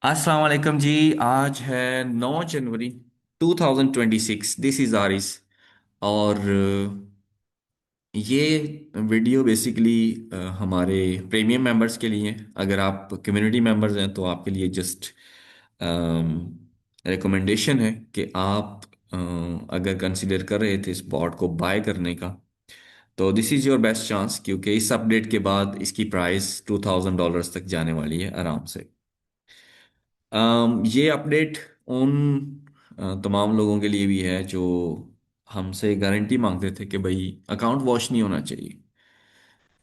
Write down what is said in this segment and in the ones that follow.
अस्सलाम वालेकुम जी। आज है 9 जनवरी 2026। This is Aaris. और ये वीडियो बेसिकली हमारे प्रीमियम मेंबर्स के लिए है। अगर आप कम्युनिटी मेंबर्स हैं तो आपके लिए जस्ट रिकमेंडेशन है कि आप अगर कंसिडर कर रहे थे इस बॉट को बाय करने का, तो this is your best chance, क्योंकि इस अपडेट के बाद इसकी प्राइस $2000 तक जाने वाली है आराम से। ये अपडेट उन तमाम लोगों के लिए भी है जो हमसे गारंटी मांगते थे कि भाई अकाउंट वॉश नहीं होना चाहिए।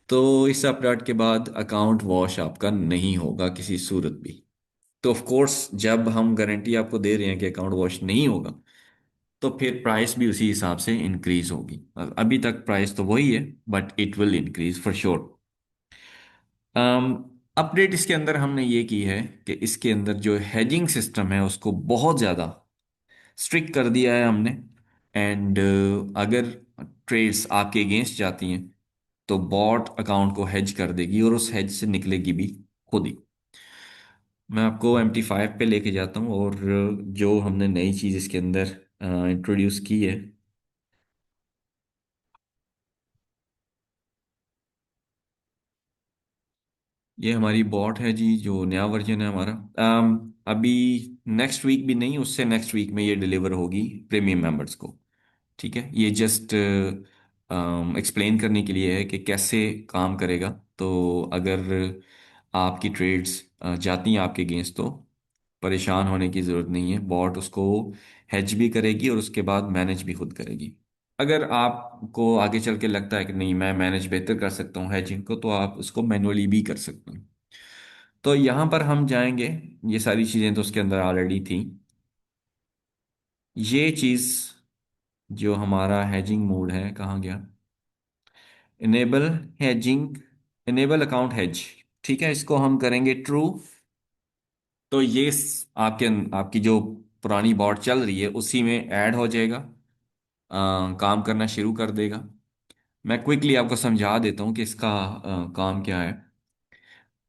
तो इस अपडेट के बाद अकाउंट वॉश आपका नहीं होगा किसी सूरत भी। तो ऑफ कोर्स जब हम गारंटी आपको दे रहे हैं कि अकाउंट वॉश नहीं होगा, तो फिर प्राइस भी उसी हिसाब से इंक्रीज होगी। अभी तक प्राइस तो वही है, but it will increase for sure. Update इसके अंदर हमने ये की है कि इसके अंदर जो हेजिंग सिस्टम है उसको बहुत ज़्यादा स्ट्रिक्ट कर दिया है हमने। एंड अगर ट्रेड्स आपके अगेंस्ट जाती हैं तो बॉट अकाउंट को हेज कर देगी और उस हेज से निकलेगी भी खुद ही। मैं आपको MT5 पे लेके जाता हूँ, और जो हमने नई चीज़ इसके अंदर इंट्रोड्यूस की है, ये हमारी बॉट है जी, जो नया वर्जन है हमारा। अभी नेक्स्ट वीक भी नहीं, उससे नेक्स्ट वीक में ये डिलीवर होगी प्रीमियम मेंबर्स को। ठीक है, ये जस्ट एक्सप्लेन करने के लिए है कि कैसे काम करेगा। तो अगर आपकी ट्रेड्स जाती हैं आपके अगेंस्ट, तो परेशान होने की ज़रूरत नहीं है। बॉट उसको हेज भी करेगी और उसके बाद मैनेज भी खुद करेगी। अगर आपको आगे चल के लगता है कि नहीं, मैं मैनेज बेहतर कर सकता हूँ हेजिंग को, तो आप उसको मैनुअली भी कर सकते हैं। तो यहाँ पर हम जाएंगे। ये सारी चीज़ें तो उसके अंदर ऑलरेडी थी। ये चीज़ जो हमारा हैजिंग मोड है, कहाँ गया? Enable hedging, enable account has. ठीक है, इसको हम करेंगे ट्रू। तो ये आपके आपकी जो पुरानी बॉट चल रही है उसी में ऐड हो जाएगा, काम करना शुरू कर देगा। मैं क्विकली आपको समझा देता हूँ कि इसका काम क्या है।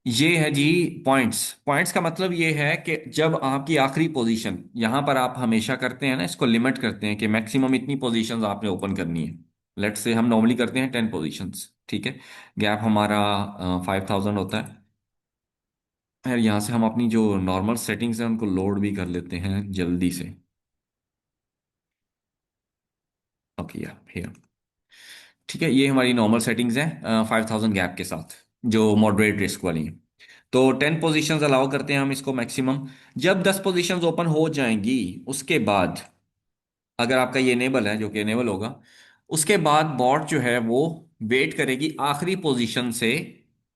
ये है जी पॉइंट्स। पॉइंट्स का मतलब ये है कि जब आपकी आखिरी पोजीशन, यहां पर आप हमेशा करते हैं ना, इसको लिमिट करते हैं कि मैक्सिमम इतनी पोजीशंस आपने ओपन करनी है। लेट्स से हम नॉर्मली करते हैं 10 पोजीशंस। ठीक है, गैप हमारा 5000 होता है। और यहाँ से हम अपनी जो नॉर्मल सेटिंग्स हैं उनको लोड भी कर लेते हैं जल्दी से। ओके या हियर। ठीक है, ये हमारी नॉर्मल सेटिंग्स हैं 5000 गैप के साथ, जो मॉडरेट रिस्क वाली हैं। तो 10 पोजीशंस अलाउ करते हैं हम इसको मैक्सिमम। जब 10 पोजीशंस ओपन हो जाएंगी, उसके बाद अगर आपका ये इनेबल है, जो कि इनेबल होगा, उसके बाद बॉट जो है वो वेट करेगी आखिरी पोजीशन से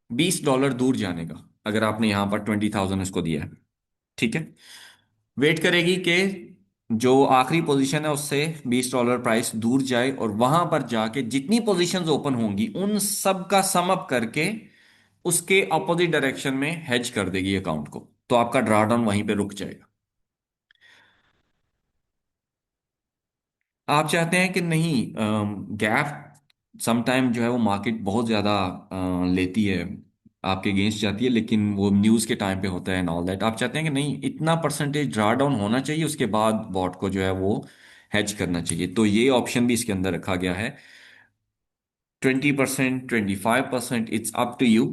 $20 दूर जाने का। अगर आपने यहां पर 20,000 इसको दिया है, ठीक है, वेट करेगी कि जो आखिरी पोजीशन है उससे $20 प्राइस दूर जाए, और वहां पर जाके जितनी पोजीशंस ओपन होंगी उन सब का सम अप करके उसके अपोजिट डायरेक्शन में हेज कर देगी अकाउंट को। तो आपका ड्रॉडाउन वहीं पे रुक जाएगा। आप चाहते हैं कि नहीं, गैप समटाइम जो है वो मार्केट बहुत ज़्यादा लेती है, आपके अगेंस्ट जाती है, लेकिन वो न्यूज़ के टाइम पे होता है एंड ऑल दैट। आप चाहते हैं कि नहीं, इतना परसेंटेज ड्रा डाउन होना चाहिए, उसके बाद बॉट को जो है वो हेज करना चाहिए। तो ये ऑप्शन भी इसके अंदर रखा गया है। 20%, 25%, इट्स अप टू यू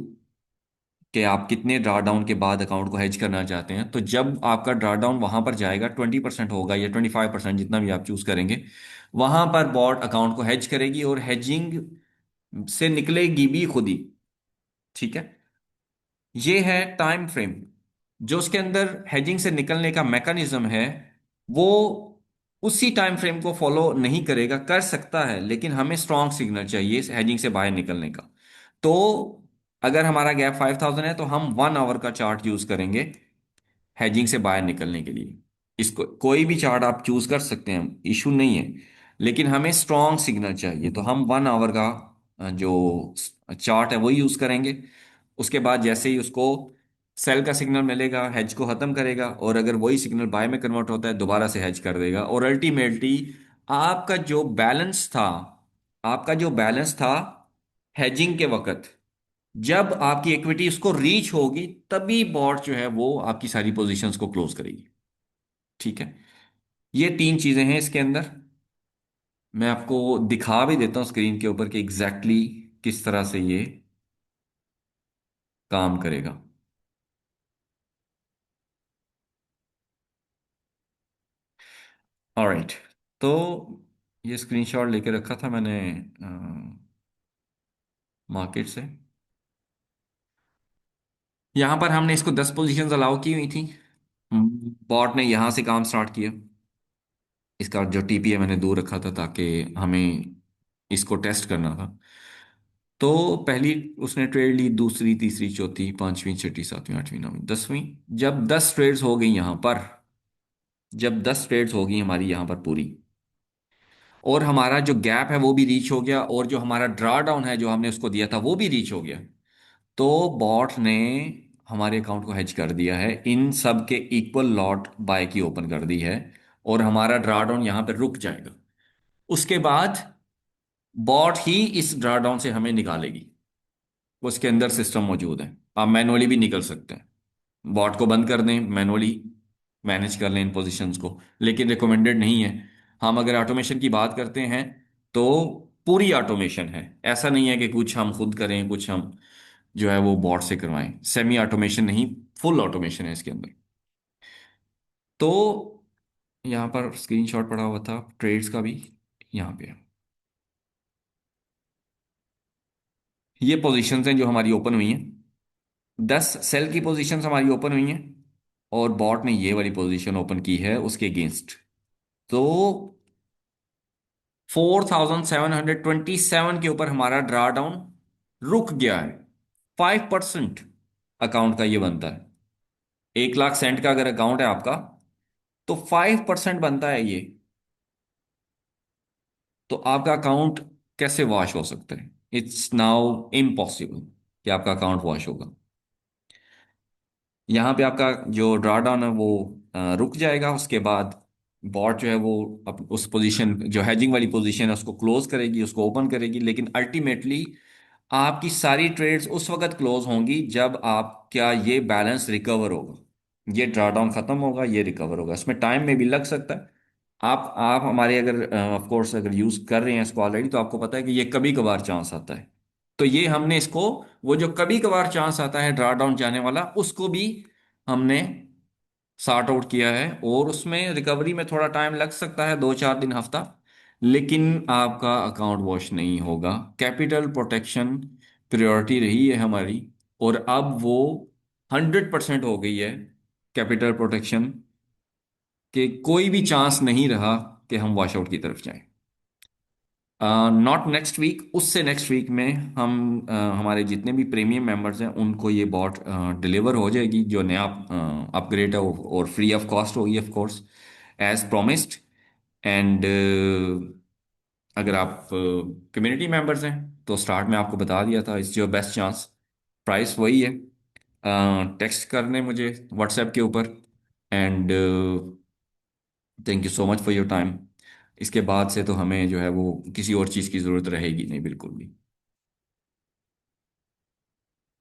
कि आप कितने ड्रा डाउन के बाद अकाउंट को हेज करना चाहते हैं। तो जब आपका ड्रा डाउन वहां पर जाएगा, 20% होगा या 25%, जितना भी आप चूज करेंगे, वहां पर बॉट अकाउंट को हेज करेगी और हेजिंग से निकलेगी भी खुद ही। ठीक है, ये है टाइम फ्रेम। जो उसके अंदर हेजिंग से निकलने का मैकेनिज्म है, वो उसी टाइम फ्रेम को फॉलो नहीं करेगा, कर सकता है, लेकिन हमें स्ट्रॉन्ग सिग्नल चाहिए इस हेजिंग से बाहर निकलने का। तो अगर हमारा गैप 5000 है तो हम 1 आवर का चार्ट यूज करेंगे हेजिंग से बाहर निकलने के लिए। इसको कोई भी चार्ट आप चूज कर सकते हैं, इशू नहीं है, लेकिन हमें स्ट्रॉन्ग सिग्नल चाहिए। तो हम 1 आवर का जो चार्ट है वो यूज करेंगे। उसके बाद जैसे ही उसको सेल का सिग्नल मिलेगा, हेज को खत्म करेगा, और अगर वही सिग्नल बाय में कन्वर्ट होता है दोबारा से हेज कर देगा। और अल्टीमेटली आपका जो बैलेंस था, आपका जो बैलेंस था हेजिंग के वक्त, जब आपकी इक्विटी उसको रीच होगी तभी बॉट जो है वो आपकी सारी पोजीशंस को क्लोज करेगी। ठीक है। ये तीन चीजें हैं इसके अंदर। मैं आपको दिखा भी देता हूँ स्क्रीन के ऊपर कि एग्जैक्टली किस तरह से ये काम करेगा। ऑलराइट। तो ये स्क्रीनशॉट लेके रखा था मैंने मार्केट से। यहां पर हमने इसको 10 पोजीशंस अलाउ की हुई थी। बॉट ने यहां से काम स्टार्ट किया। इसका जो टीपी है मैंने दूर रखा था ताकि हमें इसको टेस्ट करना था। तो पहली उसने ट्रेड ली, दूसरी, तीसरी, चौथी, पांचवी, छठी, सातवीं, आठवीं, नौवीं, 10वीं। जब 10 ट्रेड्स हो गई यहां पर, जब 10 ट्रेड्स हो गई हमारी यहां पर पूरी, और हमारा जो गैप है वो भी रीच हो गया, और जो हमारा ड्रा डाउन है जो हमने उसको दिया था वो भी रीच हो गया, तो बॉट ने हमारे अकाउंट को हेज कर दिया है, इन सब के इक्वल लॉट बाय की ओपन कर दी है, और हमारा ड्रा डाउन यहां पर रुक जाएगा। उसके बाद बॉट ही इस ड्रा डाउन से हमें निकालेगी। उसके अंदर सिस्टम मौजूद है, आप मैनुअली भी निकल सकते हैं। बॉट को बंद कर दें, मैनुअली मैनेज कर लें इन पोजीशंस को, लेकिन रिकमेंडेड नहीं है। हम अगर ऑटोमेशन की बात करते हैं तो पूरी ऑटोमेशन है, ऐसा नहीं है कि कुछ हम खुद करें कुछ हम जो है वो बॉट से करवाएं। सेमी ऑटोमेशन नहीं, फुल ऑटोमेशन है इसके अंदर। तो यहाँ पर स्क्रीनशॉट पड़ा हुआ था ट्रेड्स का भी, यहाँ पे ये पोजीशंस हैं जो हमारी ओपन हुई हैं। 10 सेल की पोजीशंस हमारी ओपन हुई हैं, और बॉट ने ये वाली पोजीशन ओपन की है उसके अगेंस्ट। तो 4727 के ऊपर हमारा ड्रा डाउन रुक गया है। 5% अकाउंट का ये बनता है। 1 लाख सेंट का अगर अकाउंट है आपका, तो 5% बनता है ये। तो आपका अकाउंट कैसे वॉश हो सकता है? इट्स नाउ इम्पॉसिबल कि आपका अकाउंट वॉश होगा। यहाँ पे आपका जो ड्रा डाउन है वो रुक जाएगा। उसके बाद बॉट जो है वो उस पोजीशन, जो हैजिंग वाली पोजीशन है, उसको क्लोज करेगी, उसको ओपन करेगी, लेकिन अल्टीमेटली आपकी सारी ट्रेड्स उस वक्त क्लोज होंगी जब आपका ये बैलेंस रिकवर होगा। ये ड्रा डाउन खत्म होगा, ये रिकवर होगा। इसमें टाइम में भी लग सकता है। आप हमारे अगर ऑफ कोर्स अगर यूज कर रहे हैं इसको ऑलरेडी, तो आपको पता है कि ये कभी कभार चांस आता है। तो ये हमने इसको, वो जो कभी कभार चांस आता है ड्रा डाउन जाने वाला, उसको भी हमने सॉर्ट आउट किया है। और उसमें रिकवरी में थोड़ा टाइम लग सकता है, 2 4 दिन, हफ्ता, लेकिन आपका अकाउंट वॉश नहीं होगा। कैपिटल प्रोटेक्शन प्रायोरिटी रही है हमारी, और अब वो 100% हो गई है कैपिटल प्रोटेक्शन, कि कोई भी चांस नहीं रहा कि हम वॉश आउट की तरफ जाएं। नॉट नेक्स्ट वीक, उससे नेक्स्ट वीक में हम हमारे जितने भी प्रीमियम मेंबर्स हैं उनको ये बॉट डिलीवर हो जाएगी, जो नया अपग्रेड है और फ्री ऑफ कॉस्ट होगी of course, as promised. And अगर आप कम्युनिटी मेंबर्स हैं तो स्टार्ट में आपको बता दिया था, it's your best chance. Price वही है। टेक्स्ट करने मुझे व्हाट्सएप के ऊपर। And thank you so much for your time. इसके बाद से तो हमें जो है वो किसी और चीज़ की ज़रूरत रहेगी नहीं, बिल्कुल भी।